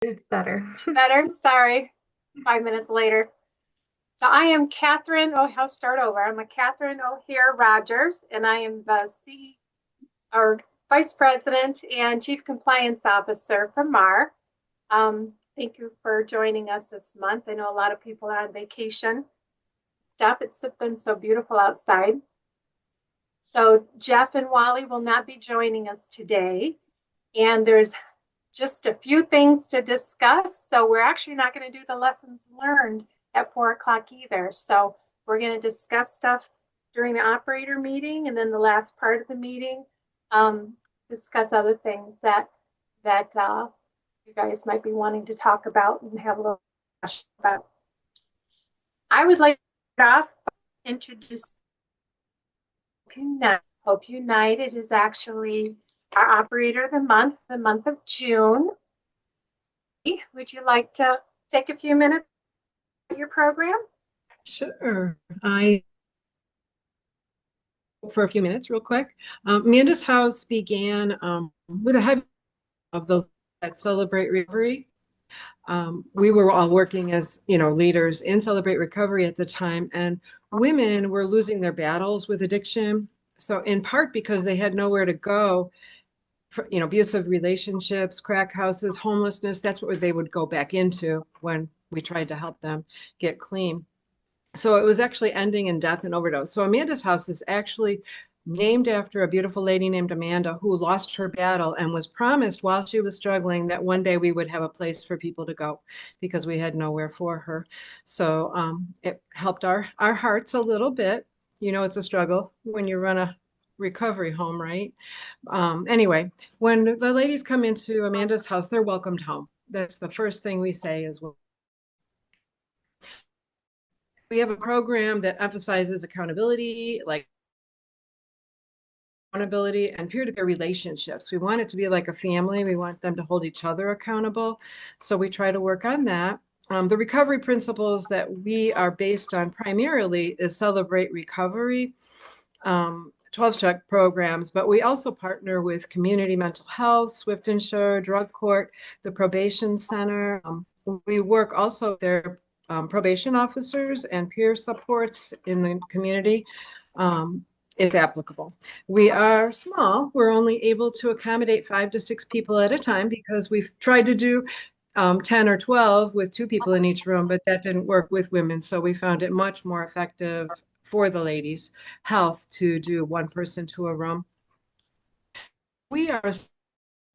It's better. Better? Sorry. 5 minutes later. So I am Catherine. Oh, I'll start over. I'm a Catherine O'Hare Rogers, and I am the or Vice President and Chief Compliance Officer for MARR. Thank you for joining us this month. I know a lot of people are on vacation. Stuff. It's been so beautiful outside. So Jeff and Wally will not be joining us today. And there's just a few things to discuss. So we're actually not going to do the lessons learned at 4 o'clock either. So we're going to discuss stuff during the operator meeting, and then the last part of the meeting, um, discuss other things that you guys might be wanting to talk about and have a little discussion about. I would like to start off by introducing Unite. Hope United is actually our operator of the month of June. Would you like to take a few minutes for your program? Sure. I for a few minutes, real quick. Amanda's House began with a heavy of the at Celebrate Recovery. We were all working as leaders in Celebrate Recovery at the time, and women were losing their battles with addiction. So in part because they had nowhere to go, for, abusive relationships, crack houses, homelessness, that's what they would go back into when we tried to help them get clean. So it was actually ending in death and overdose. So Amanda's House is actually named after a beautiful lady named Amanda who lost her battle and was promised while she was struggling that one day we would have a place for people to go because we had nowhere for her. So it helped our hearts a little bit. It's a struggle when you run a recovery home, right? Anyway, when the ladies come into Amanda's House, they're welcomed home. That's the first thing we say is, well, we have a program that emphasizes accountability, like accountability and peer-to-peer relationships. We want it to be like a family. We want them to hold each other accountable. So we try to work on that. The recovery principles that we are based on primarily is Celebrate Recovery, 12-step programs, but we also partner with Community Mental Health, Swift and Sure, Drug Court, the Probation Center. We work also with their probation officers and peer supports in the community, if applicable. We are small. We're only able to accommodate 5 to 6 people at a time because we've tried to do 10 or 12 with 2 people in each room, but that didn't work with women. So we found it much more effective for the ladies' health to do 1 person to a room. We are a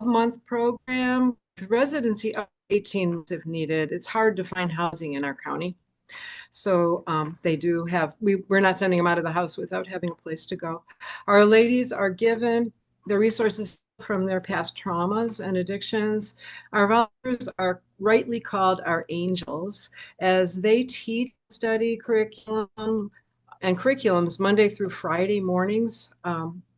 12-month program with residency up to 18 months if needed. It's hard to find housing in our county. So they do have, we're not sending them out of the house without having a place to go. Our ladies are given the resources from their past traumas and addictions. Our volunteers are rightly called our angels as they teach, study curriculum and curriculums Monday through Friday mornings.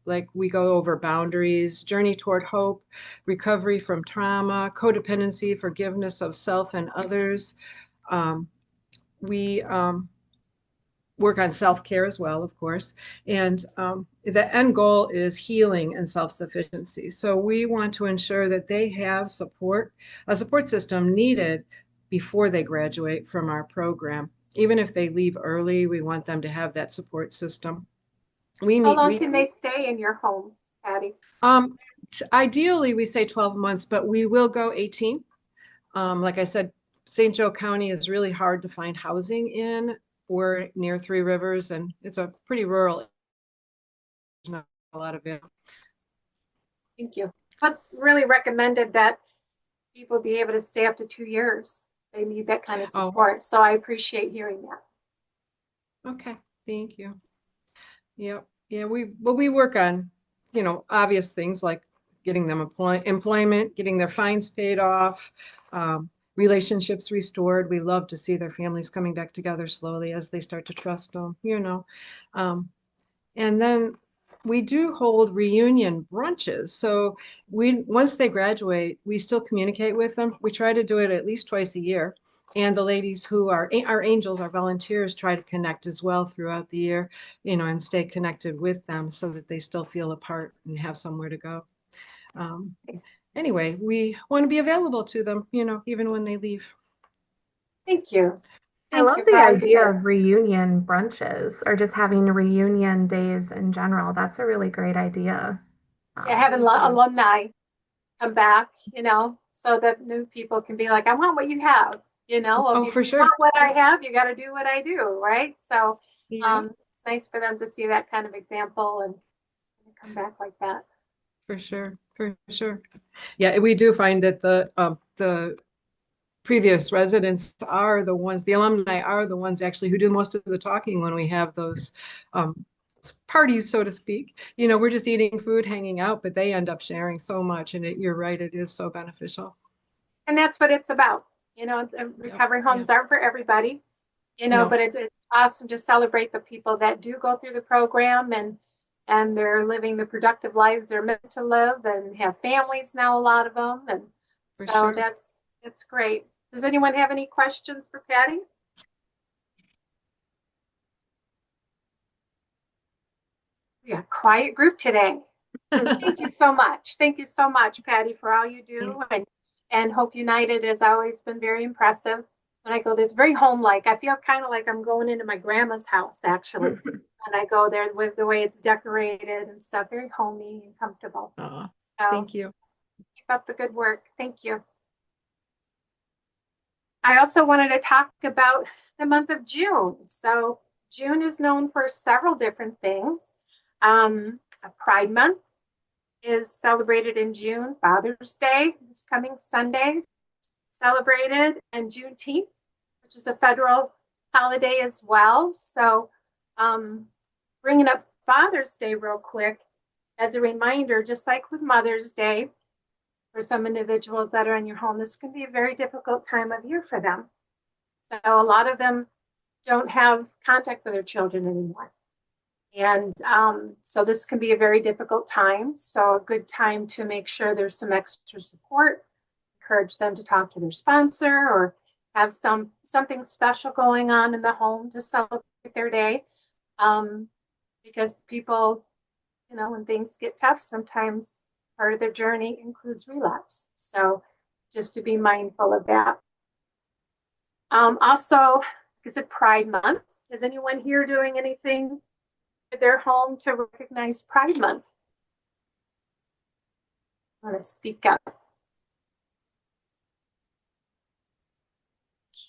Like we go over boundaries, journey toward hope, recovery from trauma, codependency, forgiveness of self and others. We work on self-care as well, of course. And the end goal is healing and self-sufficiency. So we want to ensure that they have support, a support system needed before they graduate from our program. Even if they leave early, we want them to have that support system. We How meet long can they weekly. stay in your home, Patty? Um, Ideally, we say 12 months, but we will go 18. Like I said, St. Joe County is really hard to find housing in. We're near Three Rivers, and it's a pretty rural, there's not a lot of it. Thank you. That's really recommended that people be able to stay up to 2 years. They need that kind of Oh, support. So I appreciate hearing that. okay. Thank you. Yep. Yeah, we work on, obvious things like getting them employment, getting their fines paid off, relationships restored. We love to see their families coming back together slowly as they start to trust them. Um, and then we do hold reunion brunches. So once they graduate, we still communicate with them. We try to do it at least twice a year. And the ladies who are our angels, our volunteers, try to connect as well throughout the year, and stay connected with them so that they still feel a part and have somewhere to go. Um, Thanks. anyway, we want to be available to them, even when they leave. Thank you. I Thank love you for the all you idea do. of reunion brunches or just having reunion days in general. That's a really great idea. Yeah, having Thank you. alumni come back, so that new people can be like, I want what you have, Oh, if for you want sure. what I have, you got to do what I do, right? So Yeah, it's nice for them to see that kind of example and come back like that. for sure. For sure. Yeah, we do find that the previous residents are the ones, the alumni are the ones actually who do most of the talking when we have those um, parties, so to speak. We're just eating food, hanging out, but they end up sharing so much. And you're right, it is so beneficial. And that's what it's about. Yep. Recovery Yep. homes aren't for everybody, No, but it's awesome to celebrate the people that do go through the program and they're living the productive lives they're meant to live and have families now, a lot of them. And for so sure. that's great. Does anyone have any questions for Patty? Yeah, quiet group today. Thank you so much. Thank you so much, Patty, for all you do. And Hope United has always been very impressive. When I go there, it's very home-like. I feel kind of like I'm going into my grandma's house, actually. When I go there with the way it's decorated and stuff, very homey and comfortable. Aw, So thank you. keep up the good work. Thank you. I also wanted to talk about the month of June. So June is known for several different things. A Pride Month is celebrated in June. Father's Day is coming Sunday, celebrated, and Juneteenth, which is a federal holiday as well. So, bringing up Father's Day real quick as a reminder, just like with Mother's Day, for some individuals that are in your home, this can be a very difficult time of year for them. So, a lot of them don't have contact with their children anymore. And so this can be a very difficult time. So a good time to make sure there's some extra support, encourage them to talk to their sponsor or have something special going on in the home to celebrate their day. Because people, when things get tough, sometimes part of their journey includes relapse. So just to be mindful of that. Also, is it Pride Month? Is anyone here doing anything their home to recognize Pride Month? I want to speak up.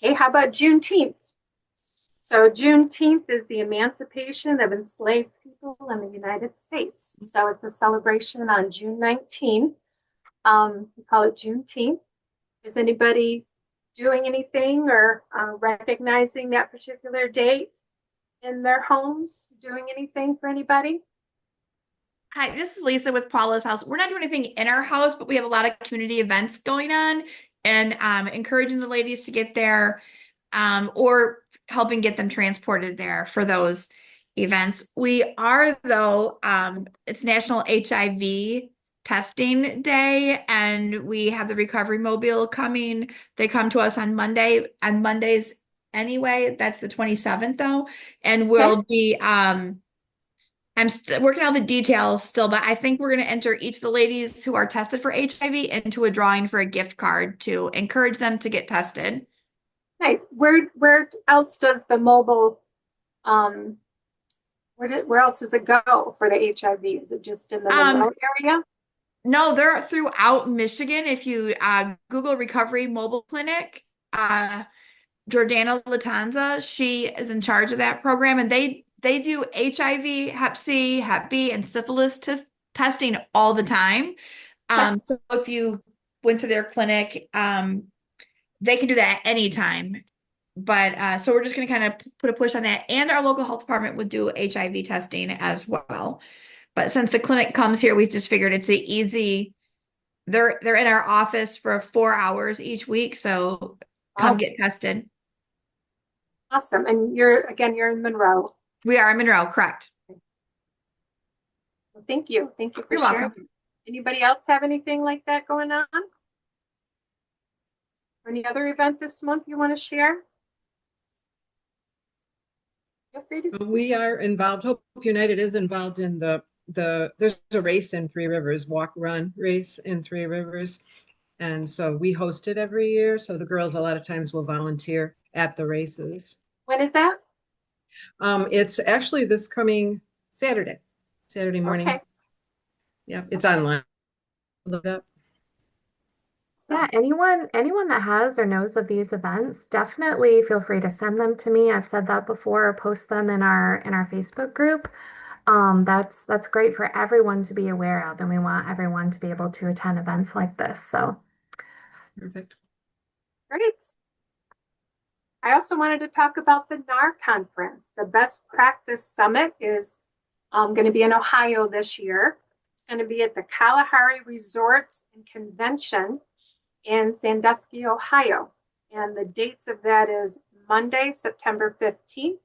Okay, how about Juneteenth? So Juneteenth is the emancipation of enslaved people in the United States. So it's a celebration on June 19th. We call it Juneteenth. Is anybody doing anything or recognizing that particular date in their homes? Doing anything for anybody? Hi, this is Lisa with Paula's house. We're not doing anything in our house, but we have a lot of community events going on and encouraging the ladies to get there or helping get them transported there for those events. We are, though, it's National HIV Testing Day, and we have the Recovery Mobile coming. They come to us on Mondays anyway. That's the 27th, though, and we'll be I'm working on the details still, but I think we're going to enter each of the ladies who are tested for HIV into a drawing for a gift card to encourage them to get tested. Nice. Where else does the mobile where else does it go for the HIV? Is it just in the Monroe area? No, they're throughout Michigan. If you Google Recovery Mobile Clinic, Jordana Latanza, she is in charge of that program, and they do HIV, Hep C, Hep B, and syphilis testing all the time. So if you went to their clinic, they can do that anytime. But so we're just going to kind of put a push on that, and our local health department would do HIV testing as well. But since the clinic comes here, we just figured it's the easy. They're in our office for 4 hours each week, so come get tested. Awesome. And you're in Monroe. We are in Monroe, correct? Well, thank you. Thank you for You're sharing. welcome. Anybody else have anything like that going on? Or any other event this month you want to share? Feel free to speak. We are involved. Hope United is involved in the there's a race in Three Rivers, walk run race in Three Rivers. And so we host it every year. So the girls a lot of times will volunteer at the races. When is that? It's actually this coming Saturday morning. Okay. Yeah, it's Okay. online. Look it up. Yeah, anyone that has or knows of these events, definitely feel free to send them to me. I've said that before, or post them in our Facebook group. That's great for everyone to be aware of, and we want everyone to be able to attend events like this. So, Perfect. Great. I also wanted to talk about the MARR conference. The Best Practice Summit is going to be in Ohio this year. It's going to be at the Kalahari Resorts and Convention in Sandusky, Ohio. And the dates of that is Monday, September 15th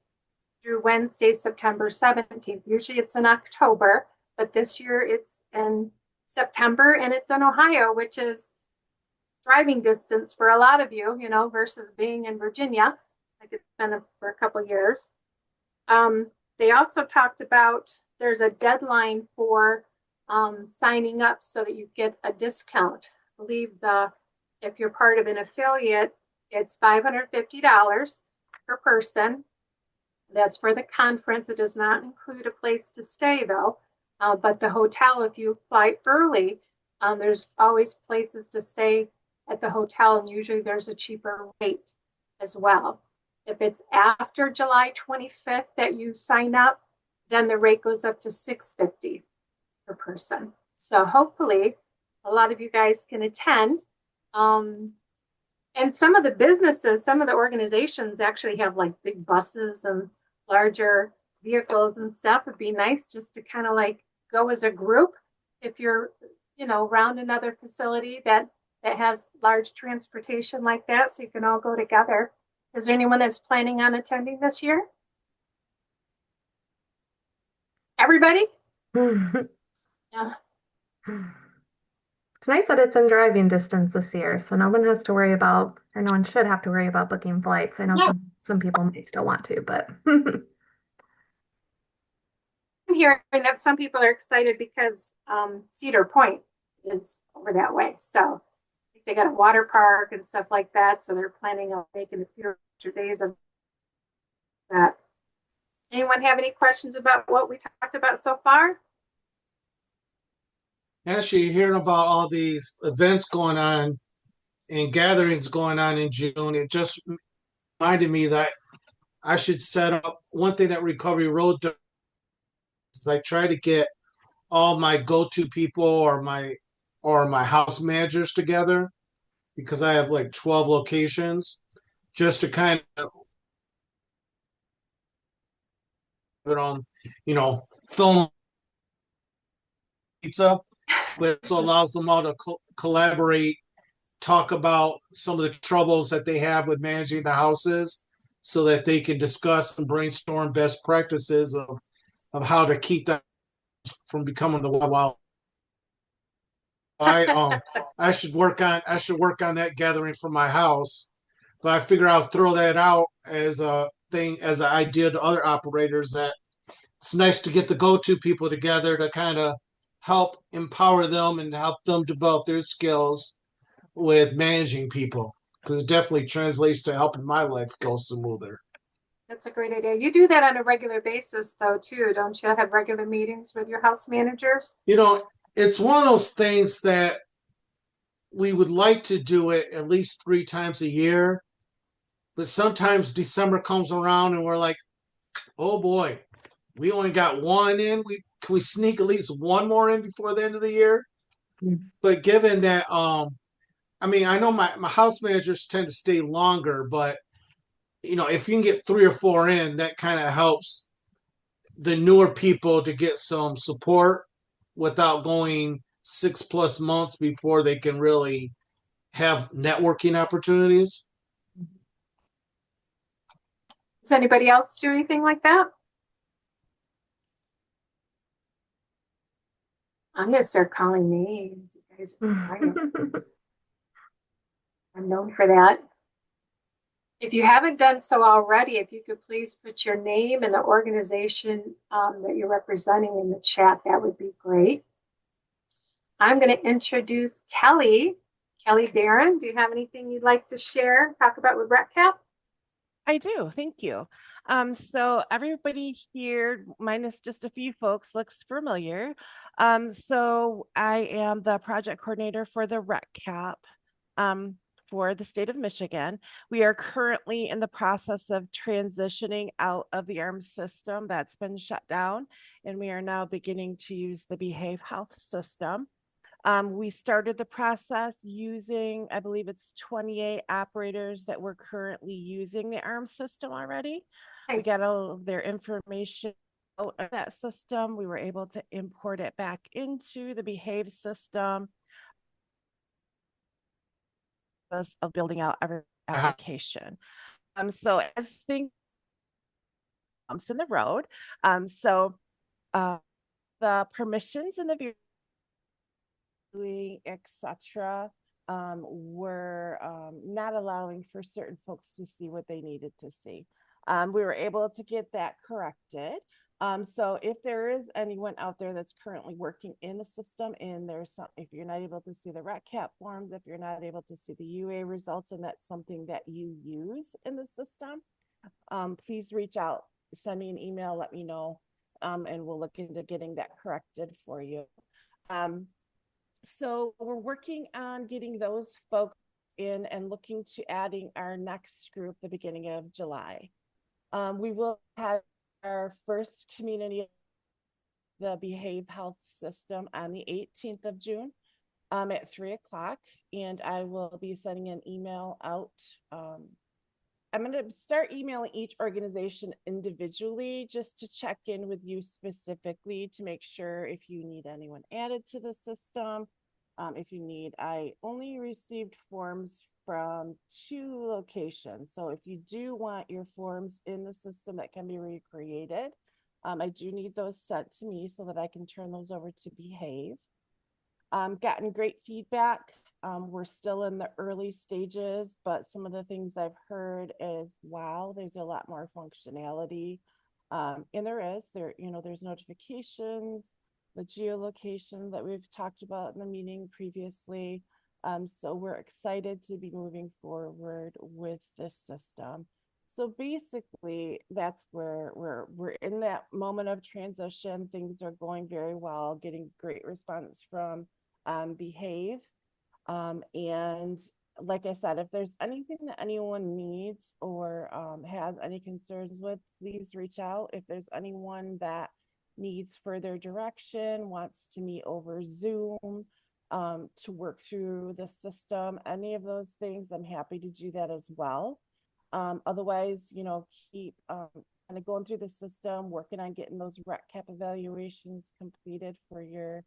through Wednesday, September 17th. Usually it's in October, but this year it's in September and it's in Ohio, which is driving distance for a lot of you, versus being in Virginia, like it's been for a couple of years. They also talked about there's a deadline for signing up so that you get a discount. I believe if you're part of an affiliate, it's $550 per person. That's for the conference. It does not include a place to stay, though. But the hotel, if you apply early, there's always places to stay at the hotel, and usually there's a cheaper rate as well. If it's after July 25th that you sign up, then the rate goes up to $650 per person. So hopefully a lot of you guys can attend. And some of the businesses, some of the organizations actually have like big buses and larger vehicles and stuff. It'd be nice just to kind of like go as a group if you're, around another facility that has large transportation like that, so you can all go together. Is there anyone that's planning on attending this year? Everybody? it's Yeah. nice that it's in driving distance this year, so no one has to worry about, or no one should have to worry about booking flights. I know some people may still want to, but I'm hearing that some people are excited because Cedar Point is over that way. So they got a water park and stuff like that. So they're planning on making a few days of that. Anyone have any questions about what we talked about so far? Actually, hearing about all these events going on and gatherings going on in June, it just reminded me that I should set up one thing that Recovery Road does is I try to get all my go-to people or my house managers together because I have like 12 locations just to kind of film pizza, but it also allows them all to collaborate, talk about some of the troubles that they have with managing the houses so that they can discuss and brainstorm best practices of how to keep that from becoming the wild. I should work on that gathering for my house, but I figure I'll throw that out as a thing as an idea to other operators that it's nice to get the go-to people together to kind of help empower them and help them develop their skills with managing people because it definitely translates to helping my life go smoother. That's a great idea. You do that on a regular basis, though, too, don't you? Have regular meetings with your house managers? It's one of those things that we would like to do it at least 3 times a year, but sometimes December comes around and we're like, oh boy, we only got one in. Can we sneak at least one more in before the end of the year? Mm. But given that, I know my house managers tend to stay longer, but if you can get 3 or 4 in, that kind of helps the newer people to get some support without going 6+ months before they can really have networking opportunities. Does anybody else do anything like that? I'm going to start calling names. You guys are quiet. I'm known for that. If you haven't done so already, if you could please put your name and the organization that you're representing in the chat, that would be great. I'm going to introduce Kelly. Kelly Darren, do you have anything you'd like to share, talk about with RECCAP? I do. Thank you. So everybody here, minus just a few folks, looks familiar. So I am the project coordinator for the RECCAP for the state of Michigan. We are currently in the process of transitioning out of the ARM system that's been shut down, and we are now beginning to use the Behave Health system. We started the process using, I believe it's 28 operators that were currently using the ARM system already. We Nice. got all of their information out of that system. We were able to import it back into the Behave system of building out every application. So as things bumps in the road, so the permissions and the etc. Were not allowing for certain folks to see what they needed to see. We were able to get that corrected. So if there is anyone out there that's currently working in the system and there's some, if you're not able to see the RECCAP forms, if you're not able to see the UA results, and that's something that you use in the system, please reach out, send me an email, let me know, and we'll look into getting that corrected for you. So we're working on getting those folks in and looking to adding our next group the beginning of July. We will have our first community, the Behave Health System, on the 18th of June at 3:00, and I will be sending an email out. I'm going to start emailing each organization individually just to check in with you specifically to make sure if you need anyone added to the system. If you need, I only received forms from 2 locations. So if you do want your forms in the system that can be recreated, I do need those sent to me so that I can turn those over to Behave. Gotten great feedback. We're still in the early stages, but some of the things I've heard is, wow, there's a lot more functionality. And there's notifications, the geolocation that we've talked about in the meeting previously. So we're excited to be moving forward with this system. So basically, that's where we're in that moment of transition. Things are going very well, getting great response from Behave. And like I said, if there's anything that anyone needs or has any concerns with, please reach out. If there's anyone that needs further direction, wants to meet over Zoom to work through the system, any of those things, I'm happy to do that as well. Otherwise, keep kind of going through the system, working on getting those RECCAP evaluations completed for your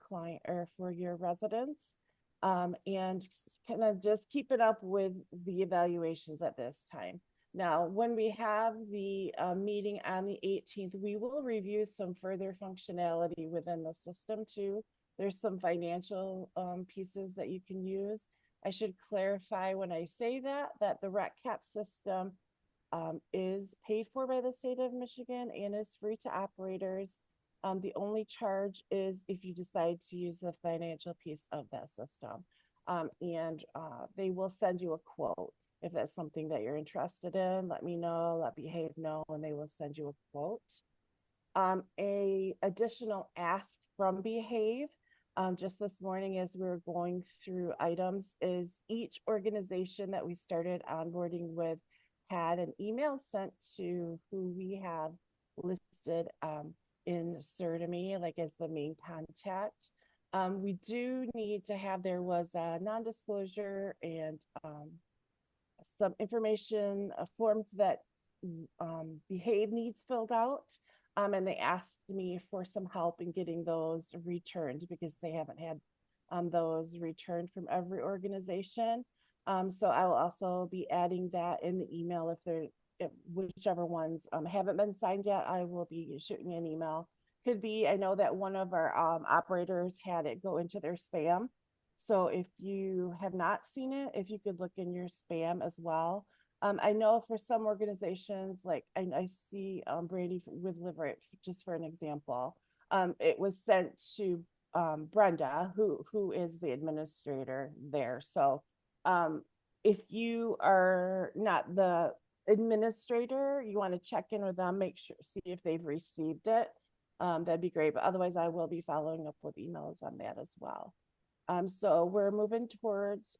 client or for your residents. And kind of just keep it up with the evaluations at this time. Now, when we have the meeting on the 18th, we will review some further functionality within the system too. There's some financial pieces that you can use. I should clarify when I say that the RECCAP system is paid for by the state of Michigan and is free to operators. The only charge is if you decide to use the financial piece of that system. And they will send you a quote. If that's something that you're interested in, let me know, let Behave know, and they will send you a quote. A additional ask from Behave, just this morning as we were going through items, is each organization that we started onboarding with had an email sent to who we have listed in CERTME, like as the main contact. We do need to have, there was a non-disclosure and some information, forms that Behave needs filled out. And they asked me for some help in getting those returned because they haven't had those returned from every organization. So I will also be adding that in the email if whichever ones haven't been signed yet. I will be shooting you an email. Could be, I know that one of our operators had it go into their spam. So if you have not seen it, if you could look in your spam as well. I know for some organizations, like I see Brady with Liverate, just for an example, it was sent to Brenda, who is the administrator there. So if you are not the administrator, you want to check in with them, make sure, see if they've received it. That'd be great. But otherwise, I will be following up with emails on that as well. So we're moving towards,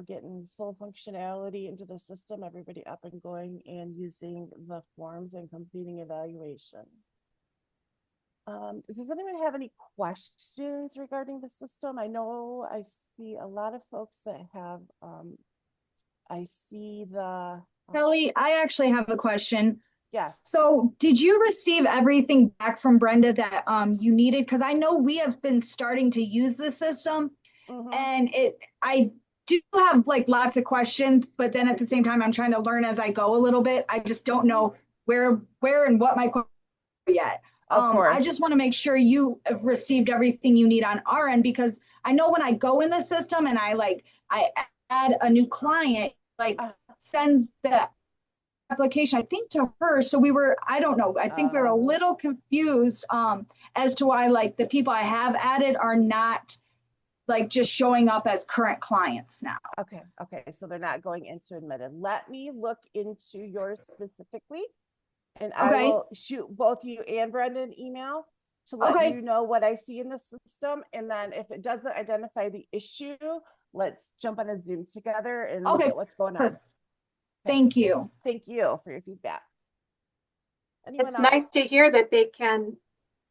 getting full functionality into the system, everybody up and going and using the forms and completing evaluations. Does anyone have any questions regarding the system? I know I see a lot of folks that have, I see the. Kelly, I actually have a question. Yes. So did you receive everything back from Brenda that you needed? Because I know we have been starting to use the system and I do have like lots of questions, but then at the same time, I'm trying to learn as I go a little bit. I just don't know where and what my question yet. Of course. I just want to make sure you have received everything you need on our end, because I know when I go in the system and I add a new client, sends the application, I think, to her. So I don't know. I think we're a little confused as to why the people I have added are not just showing up as current clients now. Okay. So they're not going into admitted. Let me look into yours specifically. And I will shoot both you and Brenda an email to let you know what I see in the system. And then if it doesn't identify the issue, let's jump on a Zoom together and look at what's going on. Okay. Thank you. Thank you for your feedback. It's nice to hear that they can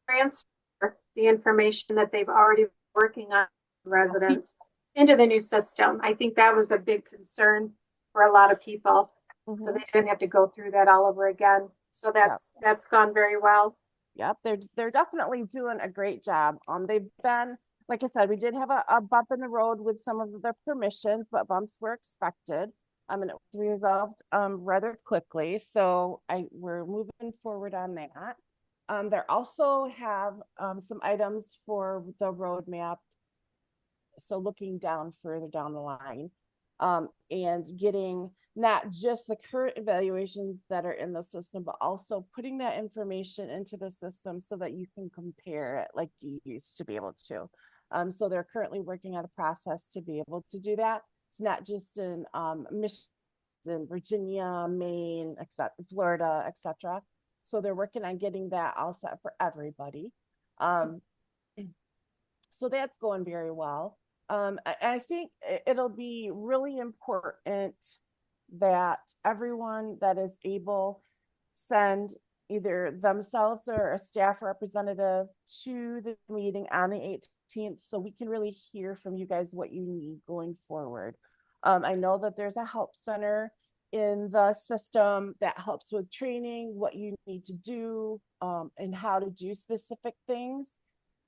transfer the information that they've already been working on residents into the new system. I think that was a big concern for a lot of people. So they didn't have to go through that all over again. So that's gone very well. Yep, they're definitely doing a great job. They've been, like I said, we did have a bump in the road with some of the permissions, but bumps were expected. And it was resolved rather quickly. So we're moving forward on that. They also have some items for the roadmap. So looking further down the line, and getting not just the current evaluations that are in the system, but also putting that information into the system so that you can compare it like you used to be able to. So they're currently working on a process to be able to do that. It's not just in Michigan, Virginia, Maine, Florida, etc. So they're working on getting that all set for everybody. So that's going very well. I think it'll be really important that everyone that is able send either themselves or a staff representative to the meeting on the 18th so we can really hear from you guys what you need going forward. I know that there's a help center in the system that helps with training, what you need to do, and how to do specific things.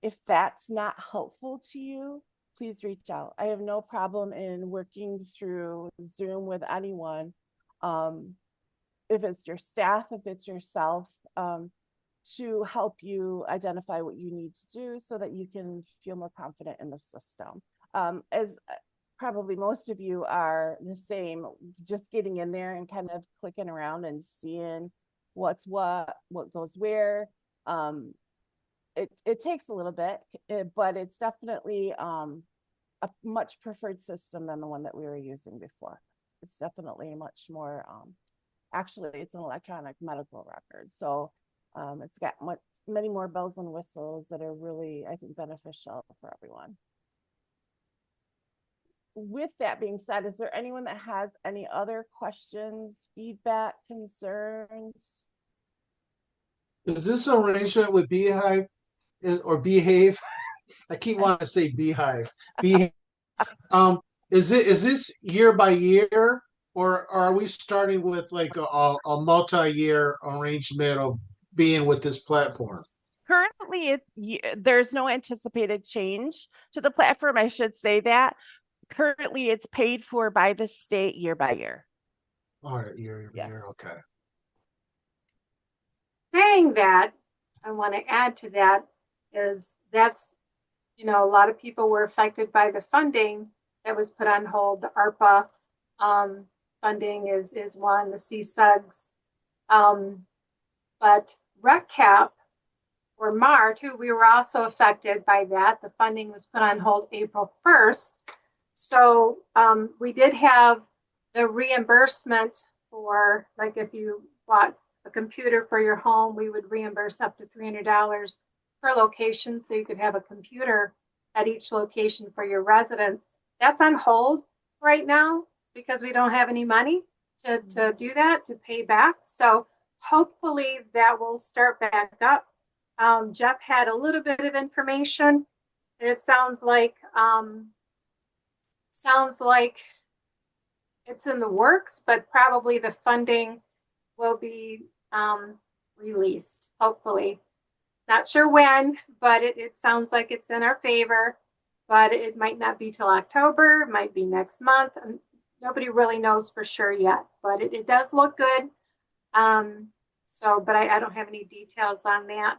If that's not helpful to you, please reach out. I have no problem in working through Zoom with anyone. If it's your staff, if it's yourself, to help you identify what you need to do so that you can feel more confident in the system. As probably most of you are the same, just getting in there and kind of clicking around and seeing what goes where. It takes a little bit, but it's definitely a much preferred system than the one that we were using before. It's definitely much more, actually it's an electronic medical record. So it's got many more bells and whistles that are really, I think, beneficial for everyone. With that being said, is there anyone that has any other questions, feedback, concerns? Is this arrangement with Beehive or Behave? I keep wanting to say Beehive. Behave. Is this year by year, or are we starting with like a multi-year arrangement of being with this platform? Currently, there's no anticipated change to the platform. I should say that. Currently, it's paid for by the state year by year. All right, year by year. Okay. Saying that, I want to add to that is that's, a lot of people were affected by the funding that was put on hold, the ARPA funding is one, the CSUGs. But RecCap or MARR too, we were also affected by that. The funding was put on hold April 1st. So we did have the reimbursement for, like, if you bought a computer for your home, we would reimburse up to $300 per location so you could have a computer at each location for your residents. That's on hold right now because we don't have any money to do that, to pay back. So hopefully that will start back up. Jeff had a little bit of information. It sounds like it's in the works, but probably the funding will be released, hopefully. Not sure when, but it sounds like it's in our favor, but it might not be till October, it might be next month. Nobody really knows for sure yet, but it does look good. But I don't have any details on that.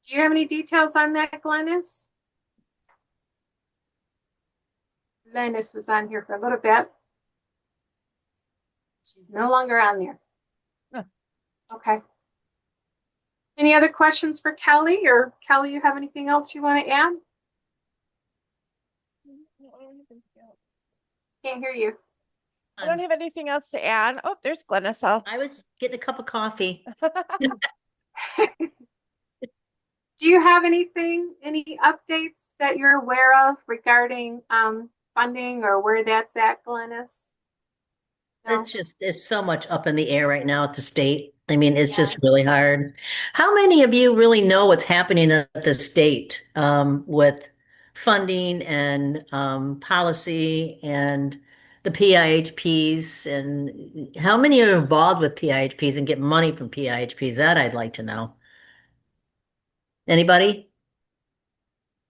Do you have any details on that, Glennis? Glennis was on here for a little bit. She's no longer on there. Huh. Okay. Any other questions for Kelly? Or Kelly, you have anything else you want to add? Can't hear you. I don't have anything else to add. Oh, there's Glennis. I was getting a cup of coffee. Do you have any updates that you're aware of regarding funding or where that's at, Glennis? No? It's so much up in the air right now at the state. I mean, it's Yeah. just really hard. How many of you really know what's happening at the state with funding and policy and the PIHPs? And how many are involved with PIHPs and get money from PIHPs? That I'd like to know. Anybody?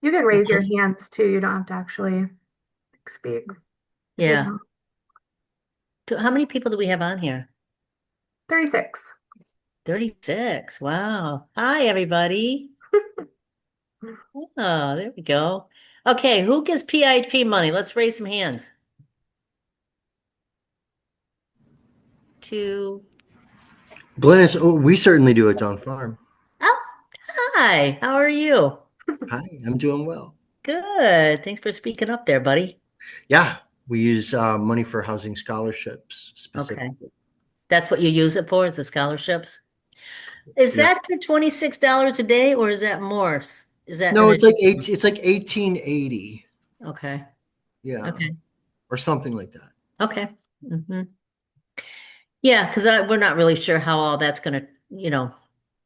You can raise your hands too. You don't have to actually speak. if you Yeah. don't. How many people do we have on here? 36. 36. Wow. Hi, everybody. Oh, there we go. Okay, who gets PIHP money? Let's raise some hands. 2. Glennis, oh, we certainly do it on farm. Oh, hi. How are you? Hi, I'm doing well. Good. Thanks for speaking up there, buddy. Yeah, we use money for housing scholarships specifically. Okay. That's what you use it for, is the scholarships? Is Yeah. that for $26 a day or is that more? Is that No, an it's like it's like 1880. Okay. Yeah. Okay. Or something like that. Okay. Mm-hmm. Yeah, because we're not really sure how all that's going to,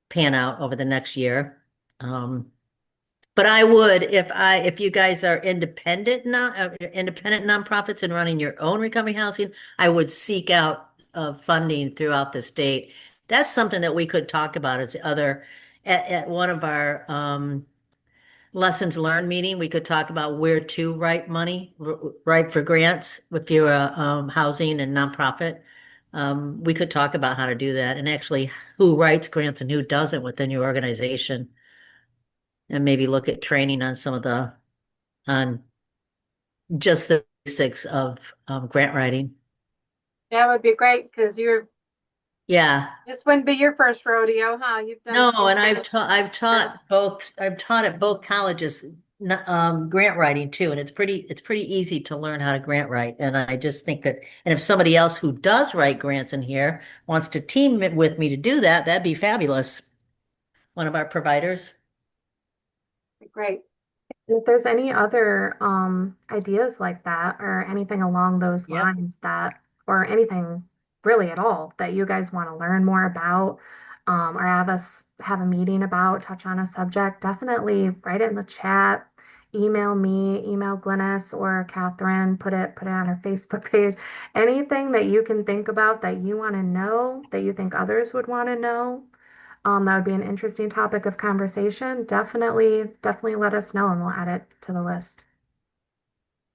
pan out over the next year. But I would, if you guys are independent nonprofits and running your own recovery housing, I would seek out funding throughout the state. That's something that we could talk about at one of our lessons learned meeting. We could talk about where to write money, write for grants if you're a housing and nonprofit. We could talk about how to do that and actually who writes grants and who doesn't within your organization. And maybe look at training on just the basics of grant writing. That would be great because Yeah. this wouldn't be your first rodeo, huh? You've done No, and grants. I've taught at both colleges grant writing too, and it's pretty easy to learn how to grant write. And I just think that, and if somebody else who does write grants in here wants to team with me to do that, that'd be fabulous. One of our providers. Great. If there's any other ideas like that or anything along those Yep. lines or anything really at all that you guys want to learn more about, or have us have a meeting about, touch on a subject, definitely write it in the chat, email me, email Glynis or Catherine, put it on our Facebook page. Anything that you can think about that you want to know, that you think others would want to know. That would be an interesting topic of conversation. Definitely let us know and we'll add it to the list.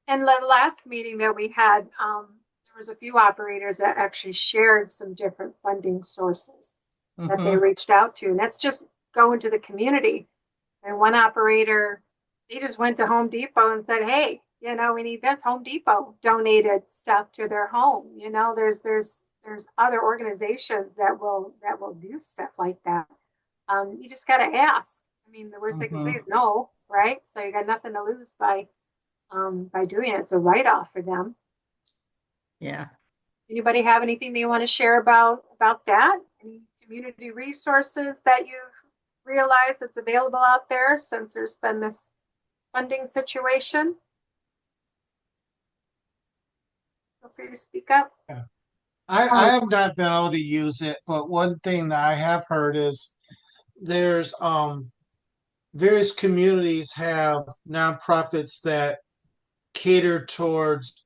And the last meeting that we had, there was a few operators that actually shared some different funding sources that they reached out to. And that's just going to the community. And one operator, he just went to Home Depot and said, hey, You know, we need this. Home Depot donated stuff to their home. You know, there's other organizations that will do stuff like that. You just got to ask. I mean, the worst they can say is no, right? So you got nothing to lose by doing it. It's a write-off for them. Yeah. Anybody have anything they want to share about that? Any community resources that you've realized that's available out there since there's been this funding situation? Feel free to speak up. Yeah. I have not been able to use it, but one thing that I have heard is there's various communities have nonprofits that cater towards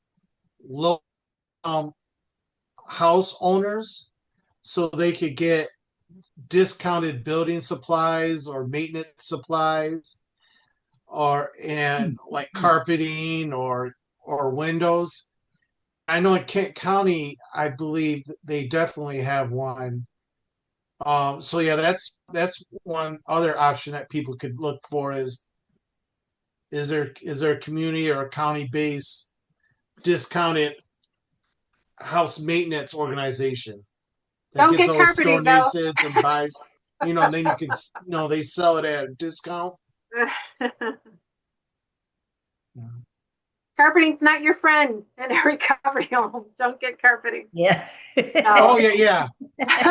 low um, house owners so they could get discounted building supplies or maintenance supplies or and like carpeting or windows. I know in Kent County, I believe they definitely have one. So yeah, that's one other option that people could look for is there a community or a county based discounted house maintenance organization that Don't gets get all those carpeting though. donations and buys, and then you can, they sell it at a discount. Carpeting's not your friend in a recovery home. Don't get carpeting. Yeah. Oh yeah,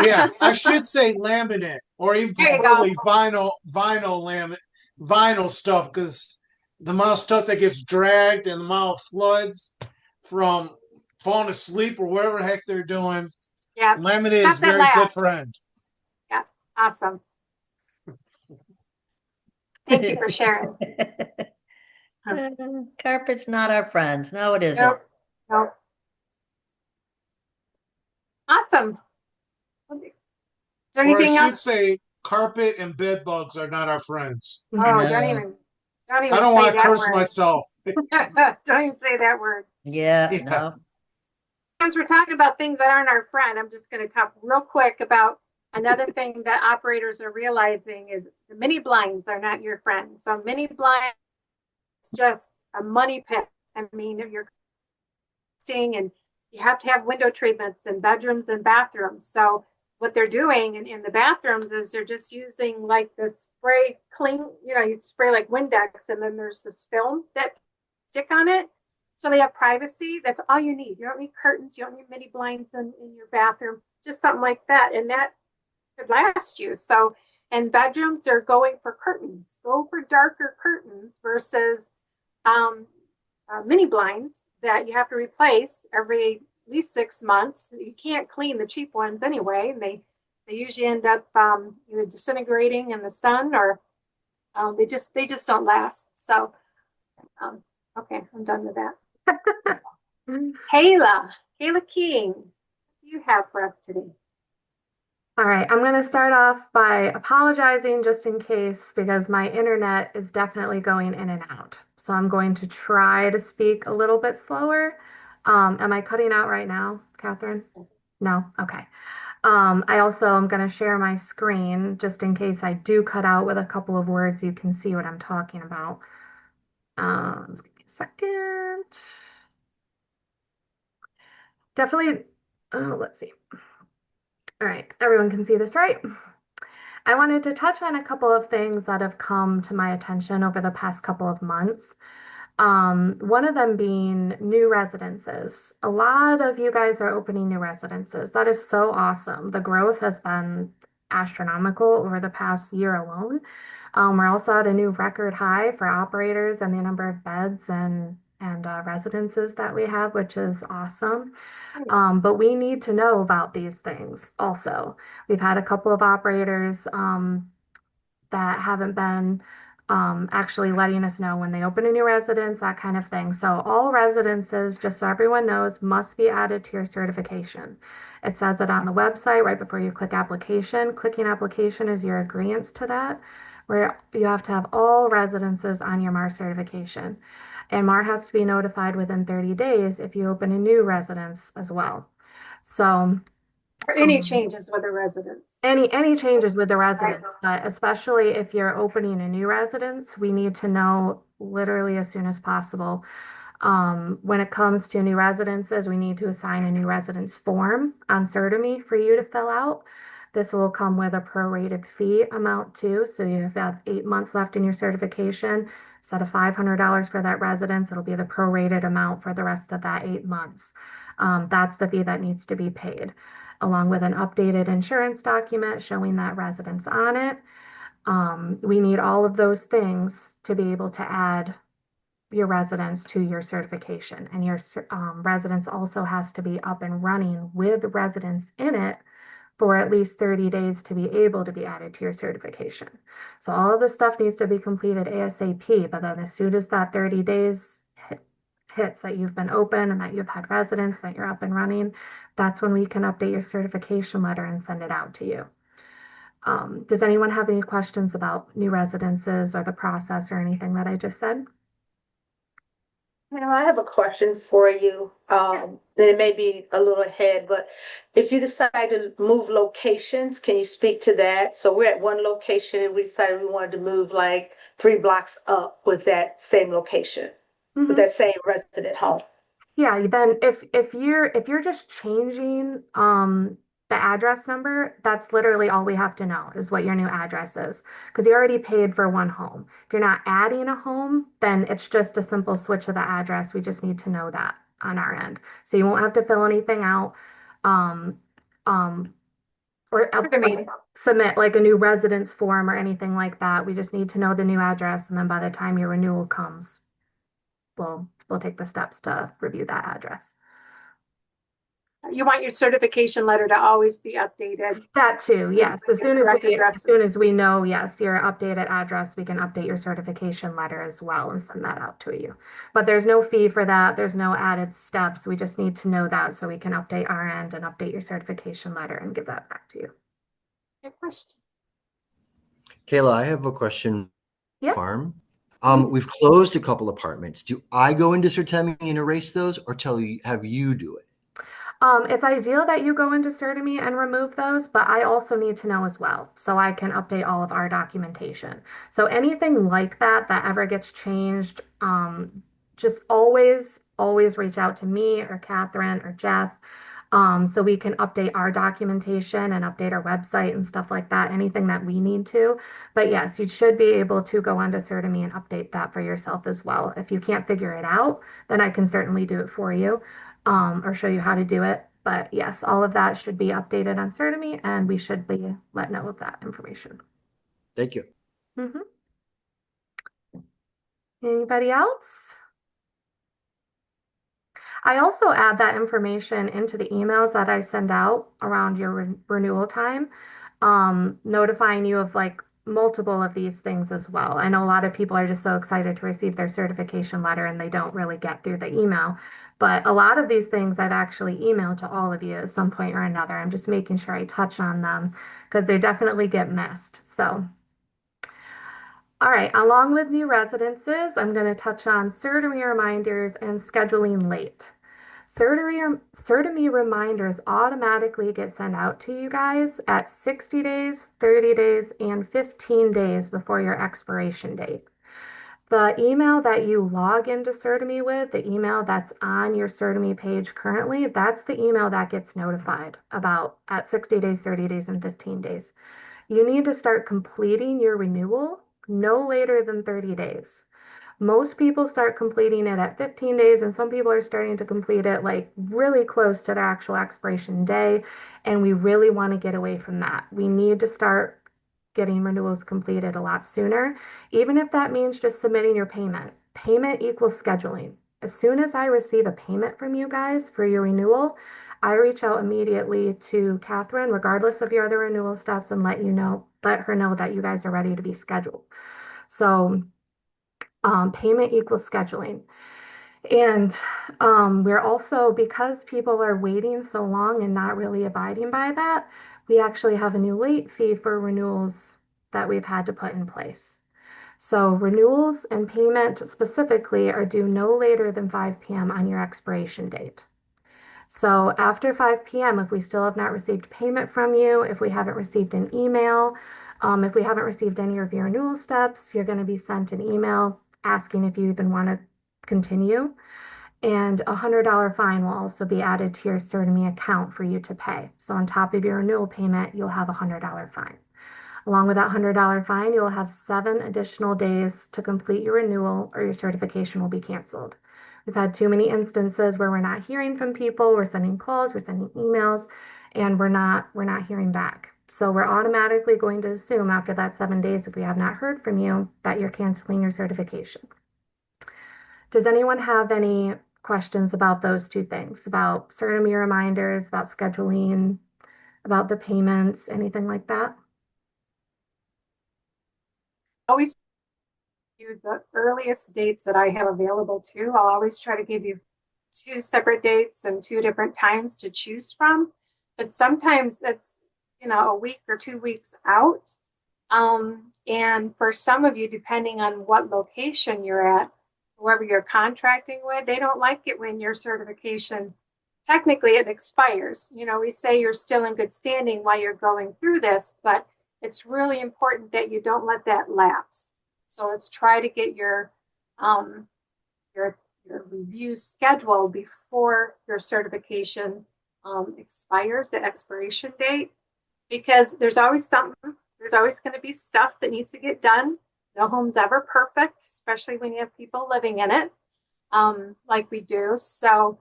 yeah. I should say laminate or even There you preferably go. vinyl stuff because the amount of stuff that gets dragged and the amount of floods from falling asleep or whatever the heck they're doing. Yeah. Laminate Stuff is that very good lasts. friend. Yeah. Awesome. Thank you for sharing. Carpet's not our friends. No, it isn't. Nope. Nope. Awesome. Is there Or I anything should else? say carpet and bed bugs are not our friends. Oh, No. don't even I don't say want to that curse word. myself. Don't even say that word. Yeah, Yeah. no. Since we're talking about things that aren't our friend, I'm just going to talk real quick about another thing that operators are realizing is the mini blinds are not your friend. So mini blinds, it's just a money pit. I mean, if you're staying and you have to have window treatments in bedrooms and bathrooms. So what they're doing in the bathrooms is they're just using like this spray clean, you spray like Windex and then there's this film that stick on it. So they have privacy. That's all you need. You don't need curtains. You don't need mini blinds in your bathroom, just something like that. And that could last you. So in bedrooms, they're going for curtains. Go for darker curtains versus mini blinds that you have to replace every at least 6 months. You can't clean the cheap ones anyway. And they usually end up either disintegrating in the sun or they just don't last. So okay, I'm done with that. Kayla King, what do you have for us today? All right, I'm going to start off by apologizing just in case because my internet is definitely going in and out. So I'm going to try to speak a little bit slower. Am I cutting out right now, Catherine? No? Okay. I also am going to share my screen just in case I do cut out with a couple of words. You can see what I'm talking about. Just give me a second. Definitely, let's see. All right, everyone can see this, right? I wanted to touch on a couple of things that have come to my attention over the past couple of months. One of them being new residences. A lot of you guys are opening new residences. That is so awesome. The growth has been astronomical over the past year alone. We're also at a new record high for operators and the number of beds and residences that we have, which is awesome. But we need to know about these things also. We've had a couple of operators that haven't been actually letting us know when they open a new residence, that kind of thing. So all residences, just so everyone knows, must be added to your certification. It says it on the website right before you click application. Clicking application is your agreement to that, where you have to have all residences on your MARR certification. And MARR has to be notified within 30 days if you open a new residence as well. So Or any changes with the residents? any changes with the residents, but especially if you're opening a new residence, we need to know literally as soon as possible. When it comes to new residences, we need to assign a new residence form on Certami for you to fill out. This will come with a prorated fee amount too. So you have 8 months left in your certification. Instead of $500 for that residence, it'll be the prorated amount for the rest of that 8 months. That's the fee that needs to be paid, along with an updated insurance document showing that residence on it. We need all of those things to be able to add your residence to your certification. And your residence also has to be up and running with residence in it for at least 30 days to be able to be added to your certification. So all of this stuff needs to be completed ASAP, but then as soon as that 30 days hits that you've been open and that you've had residence, that you're up and running, that's when we can update your certification letter and send it out to you. Does anyone have any questions about new residences or the process or anything that I just said? Now, I have a question for you. Then it may be a little ahead, but if you decide to move locations, can you speak to that? So we're at one location and we decided we wanted to move like 3 blocks up with that same location, with that same resident home. Yeah, then if you're just changing the address number, that's literally all we have to know is what your new address is because you already paid for one home. If you're not adding a home, then it's just a simple switch of the address. We just need to know that on our end. So you won't have to fill anything out um um or submit like a new residence form or anything like that. We just need to know the new address and then by the time your renewal comes, we'll take the steps to review that address. You want your certification letter to always be updated. That too, yes. As soon as we know, yes, your updated address, we can update your certification letter as well and send that out to you. But there's no fee for that. There's no added steps. We just need to know that so we can update our end and update your certification letter and give that back to you. Good question. Kayla, I have a question. Yep. Farm. We've closed a couple apartments. Do I go into Certami and erase those or have you do it? It's ideal that you go into Certami and remove those, but I also need to know as well, so I can update all of our documentation. So anything like that that ever gets changed, just always reach out to me or Catherine or Jeff, so we can update our documentation and update our website and stuff like that, anything that we need to. But yes, you should be able to go onto Certami and update that for yourself as well. If you can't figure it out, then I can certainly do it for you. Or show you how to do it. But yes, all of that should be updated on Certami and we should be let know of that information. Thank you. Anybody else? I also add that information into the emails that I send out around your renewal time, notifying you of like multiple of these things as well. I know a lot of people are just so excited to receive their certification letter and they don't really get through the email. But a lot of these things I've actually emailed to all of you at some point or another. I'm just making sure I touch on them because they definitely get missed. So, all right, along with new residences, I'm going to touch on Certami reminders and scheduling late. Certami reminders automatically get sent out to you guys at 60 days, 30 days, and 15 days before your expiration date. The email that you log into Certami with, the email that's on your Certami page currently, that's the email that gets notified about at 60 days, 30 days, and 15 days. You need to start completing your renewal no later than 30 days. Most people start completing it at 15 days, and some people are starting to complete it like really close to their actual expiration day. And we really want to get away from that. We need to start getting renewals completed a lot sooner, even if that means just submitting your payment. Payment equals scheduling. As soon as I receive a payment from you guys for your renewal, I reach out immediately to Catherine, regardless of your other renewal steps, and let her know that you guys are ready to be scheduled. So payment equals scheduling. And we're also, because people are waiting so long and not really abiding by that, we actually have a new late fee for renewals that we've had to put in place. So renewals and payment specifically are due no later than 5 p.m. on your expiration date. So after 5 p.m., if we still have not received payment from you, if we haven't received an email, if we haven't received any of your renewal steps, you're going to be sent an email asking if you even want to continue. And a $100 fine will also be added to your CertaMe account for you to pay. So on top of your renewal payment, you'll have a $100 fine. Along with that $100 fine, you'll have 7 additional days to complete your renewal or your certification will be canceled. We've had too many instances where we're not hearing from people, we're sending calls, we're sending emails, and we're not hearing back. So we're automatically going to assume after that 7 days, if we have not heard from you, that you're canceling your certification. Does anyone have any questions about those two things, about CertaMe reminders, about scheduling, about the payments, anything like that? Always do the earliest dates that I have available too. I'll always try to give you 2 separate dates and 2 different times to choose from. But sometimes it's, a week or 2 weeks out. And for some of you, depending on what location you're at, whoever you're contracting with, they don't like it when your certification, technically it expires. We say you're still in good standing while you're going through this, but it's really important that you don't let that lapse. So let's try to get um, your review scheduled before your certification expires, the expiration date, because there's always something, there's always going to be stuff that needs to get done. No home's ever perfect, especially when you have people living in it, like we do. So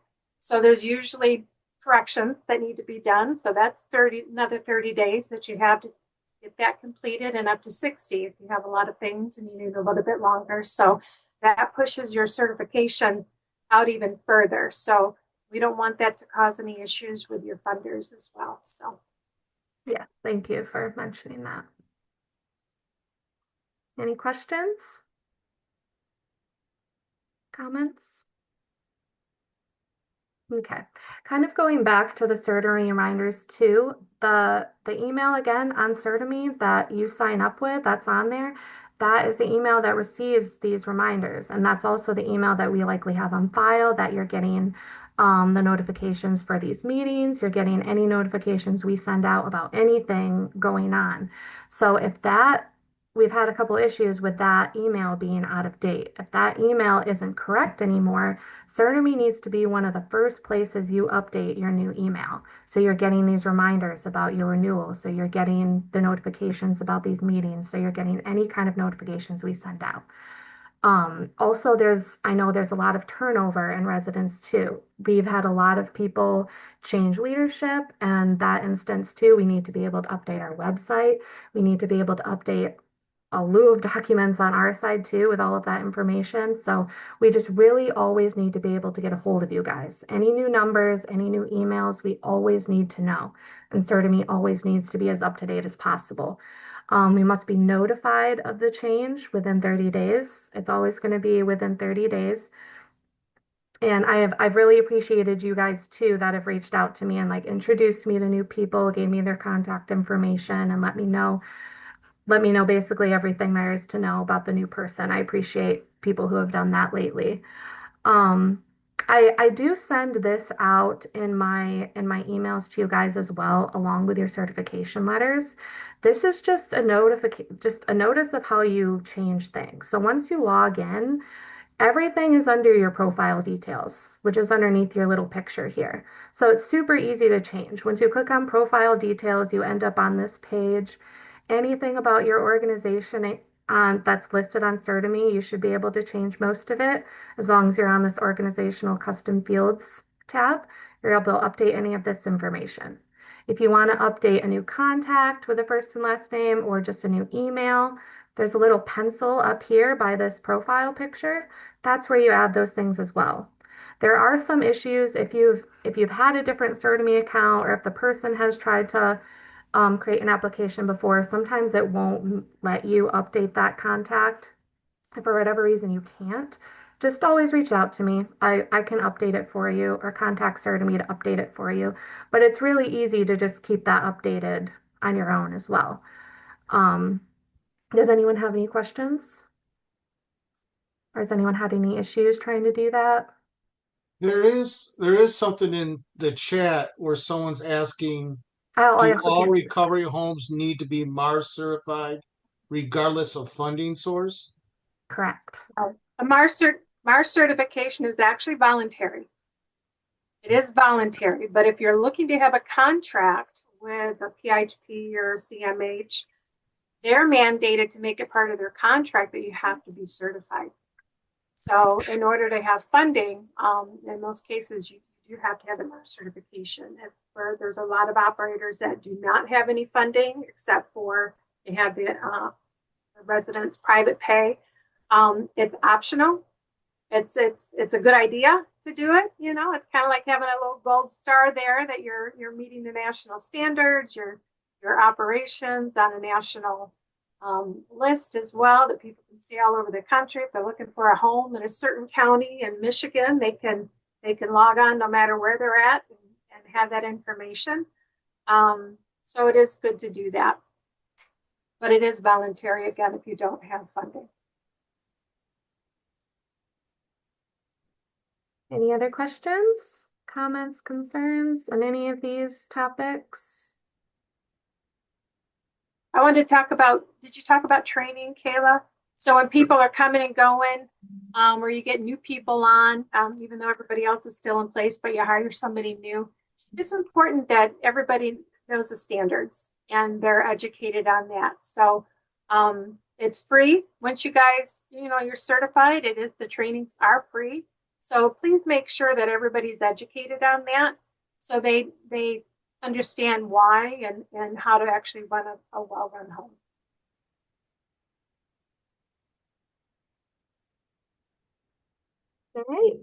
there's usually corrections that need to be done. So that's another 30 days that you have to get that completed, and up to 60 if you have a lot of things and you need a little bit longer. So that pushes your certification out even further. So we don't want that to cause any issues with your funders as well. So Yes, thank you for mentioning that. Any questions? Comments? Okay, kind of going back to the CertaMe reminders too, the email again on CertaMe that you sign up with, that's on there. That is the email that receives these reminders, and that's also the email that we likely have on file that you're getting the notifications for these meetings. You're getting any notifications we send out about anything going on. So if that we've had a couple issues with that email being out of date. If that email isn't correct anymore, CertaMe needs to be one of the first places you update your new email. So you're getting these reminders about your renewal. So you're getting the notifications about these meetings. So you're getting any kind of notifications we send out. Also, I know there's a lot of turnover in residents too. We've had a lot of people change leadership, and that instance too, we need to be able to update our website. We need to be able to update a lieu of documents on our side too with all of that information. So we just really always need to be able to get a hold of you guys. Any new numbers, any new emails, we always need to know. And CertaMe always needs to be as up to date as possible. We must be notified of the change within 30 days. It's always going to be within 30 days. And I've really appreciated you guys too that have reached out to me and like introduced me to new people, gave me their contact information, and let me know basically everything there is to know about the new person. I appreciate people who have done that lately. Um, I do send this out in my emails to you guys as well, along with your certification letters. This is just a notice of how you change things. So once you log in, everything is under your profile details, which is underneath your little picture here. So it's super easy to change. Once you click on profile details, you end up on this page. Anything about your organization that's listed on CertaMe, you should be able to change most of it as long as you're on this organizational custom fields tab. You're able to update any of this information. If you want to update a new contact with a first and last name or just a new email, there's a little pencil up here by this profile picture. That's where you add those things as well. There are some issues if you've had a different CertaMe account or if the person has tried to create an application before, sometimes it won't let you update that contact. If for whatever reason you can't, just always reach out to me. I can update it for you or contact CertaMe to update it for you. But it's really easy to just keep that updated on your own as well. Um, does anyone have any questions? Or has anyone had any issues trying to do that? There is something in the chat where someone's asking, Oh, I do also all can't. recovery homes need to be MARR certified regardless of funding source? Correct. a MARR MARR certification is actually voluntary. It is voluntary, but if you're looking to have a contract with a PHP or CMH, they're mandated to make it part of their contract that you have to be certified. So in order to have funding, in most cases, you have to have a MARR certification. There's a lot of operators that do not have any funding except for they have the residents private pay. It's optional. It's a good idea to do it. You know, it's kind of like having a little gold star there that you're meeting the national standards, your operations on a national list as well that people can see all over the country. If they're looking for a home in a certain county in Michigan, they can log on no matter where they're at and have that information. So it is good to do that, but it is voluntary again if you don't have funding. Any other questions, comments, concerns on any of these topics? I wanted to talk about, did you talk about training, Kayla? So when people are coming and going, or you get new people on, even though everybody else is still in place, but you hire somebody new, it's important that everybody knows the standards and they're educated on that. So it's free. Once you guys, you're certified, the trainings are free. So please make sure that everybody's educated on that so they understand why and how to actually run a well-run home. All right.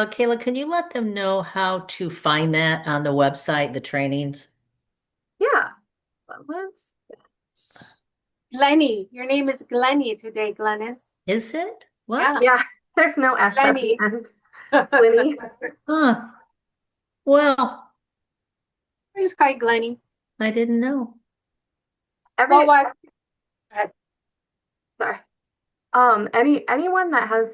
Kayla, can you let them know how to find that on the website, the trainings? Yeah. What was it? Glennie, your name is Glennie today, Glennis. Is it? What? Yeah, there's no S at the Glennie. end. Glennie. Huh. Well, I just call you Glennie. I didn't know. Well, what? Sorry. Anyone that has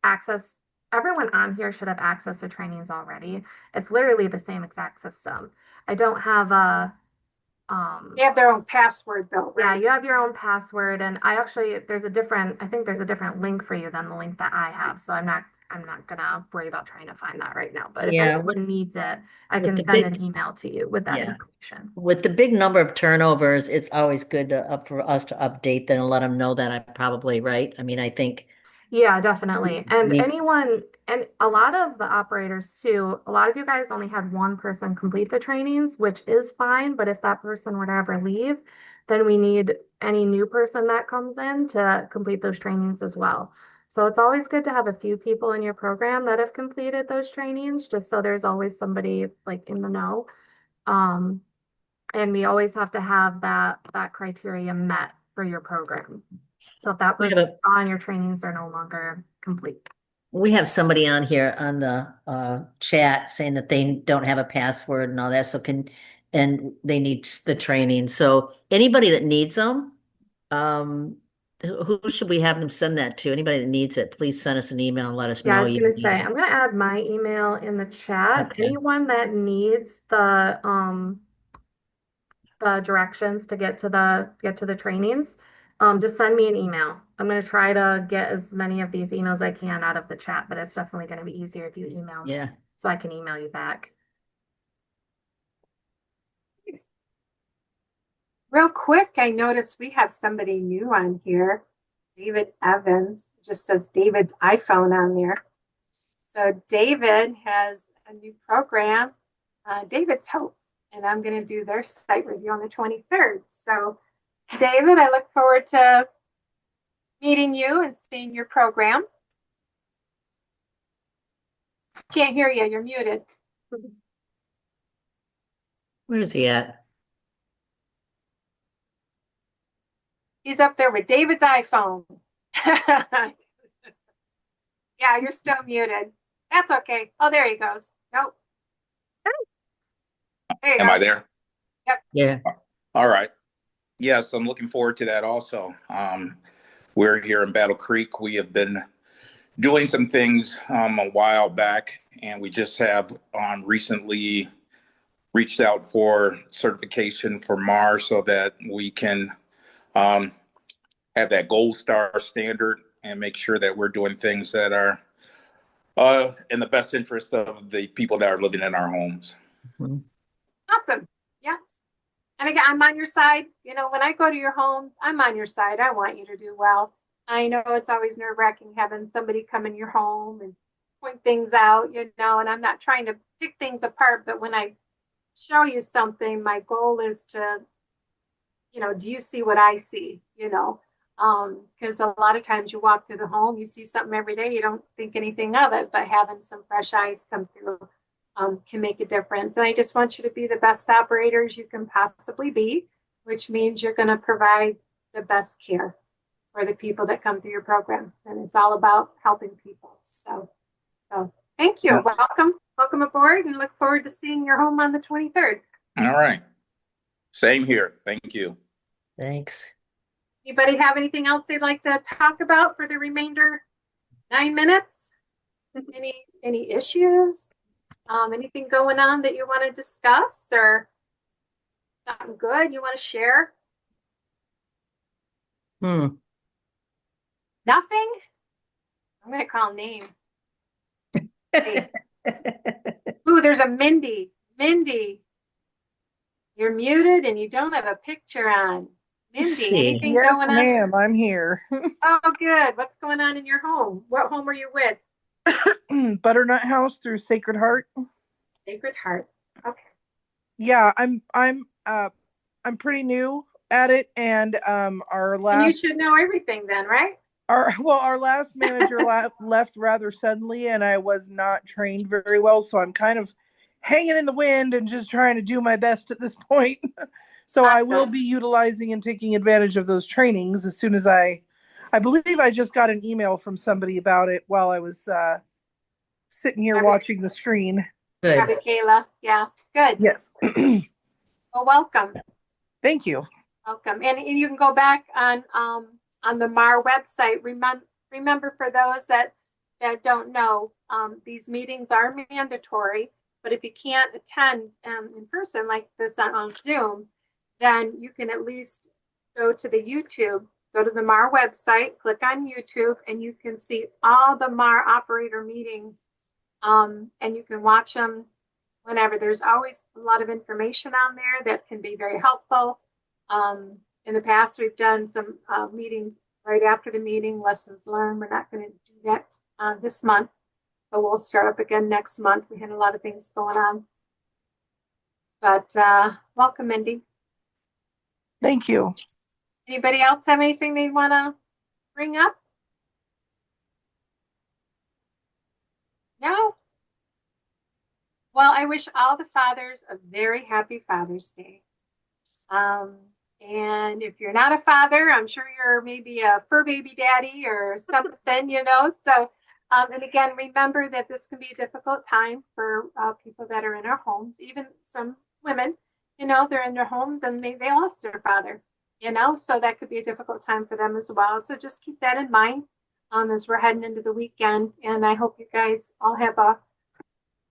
access, everyone on here should have access to trainings already. It's literally the same exact system. I don't have a They have their own password though, yeah, right? you have your own password, and I think there's a different link for you than the link that I have. So I'm not gonna worry about trying to find that right now. But if Yeah, anyone needs it, I with can the send an big, email to you with that yeah, information. with the big number of turnovers, it's always good for us to update them and let them know that I'm probably right. I mean, I think. Yeah, definitely. I And mean, anyone, and a lot of the operators too, a lot of you guys only had one person complete the trainings, which is fine. But if that person were to ever leave, then we need any new person that comes in to complete those trainings as well. So it's always good to have a few people in your program that have completed those trainings, just so there's always somebody like in the know. Um, and we always have to have that criteria met for your program. So if that we have person's a gone, your trainings are no longer complete. we have somebody on here on the chat saying that they don't have a password and all that, and they need the training. So anybody that needs them, who should we have them send that to? Anybody that needs it, please send us an email and let us Yeah, I know was you gonna need say, it. I'm gonna add my email in the chat. Okay. Anyone that needs the directions to get to the trainings, just send me an email. I'm gonna try to get as many of these emails I can out of the chat, but it's definitely gonna be easier if you email me Yeah. so I can email you back. Real quick, I noticed we have somebody new on here. David Evans. It just says David's iPhone on there. So David has a new program, David's Hope, and I'm going to do their site review on the 23rd. So David, I look forward to meeting you and seeing your program. Can't hear you. You're muted. Where is he at? He's up there with David's iPhone. Yeah, you're still muted. That's okay. Oh, there he goes. Nope. There you Am go. I there? Yep. Yeah. All right. Yes, I'm looking forward to that also. We're here in Battle Creek. We have been doing some things a while back, and we just have recently reached out for certification for MARR so that we can have that gold star standard and make sure that we're doing things that are in the best interest of the people that are living in our homes. Mhm. Awesome. Yeah. And again, I'm on your side. You know, when I go to your homes, I'm on your side. I want you to do well. I know it's always nerve-wracking having somebody come in your home and point things out, you know, and I'm not trying to pick things apart, but when I show you something, my goal is to, you know, do you see what I see? You know, because a lot of times you walk through the home, you see something every day, you don't think anything of it, but having some fresh eyes come through can make a difference. And I just want you to be the best operators you can possibly be, which means you're going to provide the best care for the people that come through your program. And it's all about helping people. So thank you. Welcome aboard, and look forward to seeing your home on the 23rd. All right. Same here. Thank you. Thanks. Anybody have anything else they'd like to talk about for the remainder 9 minutes? Any issues? Anything going on that you want to discuss, or something good you want to share? Hmm. Nothing? I'm going to call name. Hey. Ooh, there's a Mindy. Mindy, you're muted and you don't have a picture on. Let's Mindy, see. anything Yes, going on? ma'am, I'm here. Oh, good. What's going on in your home? What home are you with? Butternut House through Sacred Heart. Sacred Heart. Okay. Yeah, I'm pretty new at it, and our And you last should know everything then, right? our last manager left rather suddenly, and I was not trained very well, so I'm kind of hanging in the wind and just trying to do my best at this point. So I will Awesome. be utilizing and taking advantage of those trainings as soon as I believe I just got an email from somebody about it while I was sitting here watching the screen. Good. Probably Kayla. Yeah. Good. Yes. Well, welcome. Thank you. Welcome. And you can go back on the MARR website. Remember for those that don't know, these meetings are mandatory, but if you can't attend in person like this on Zoom, then you can at least go to the YouTube, go to the MARR website, click on YouTube, and you can see all the MARR operator meetings, and you can watch them whenever. There's always a lot of information on there that can be very helpful. In the past, we've done some meetings right after the meeting, lessons learned. We're not going to do that this month, but we'll start up again next month. We had a lot of things going on. But welcome, Mindy. Thank you. Anybody else have anything they want to bring up? No? Well, I wish all the fathers a very happy Father's Day. And if you're not a father, I'm sure you're maybe a fur baby daddy or something, you know. So, and again, remember that this can be a difficult time for people that are in our homes, even some women, you know, they're in their homes and they lost their father, you know, so that could be a difficult time for them as well. So just keep that in mind as we're heading into the weekend. And I hope you guys all have a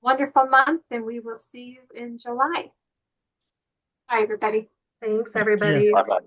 wonderful month, and we will see you in July. Bye, everybody. Thanks, everybody. Bye-bye.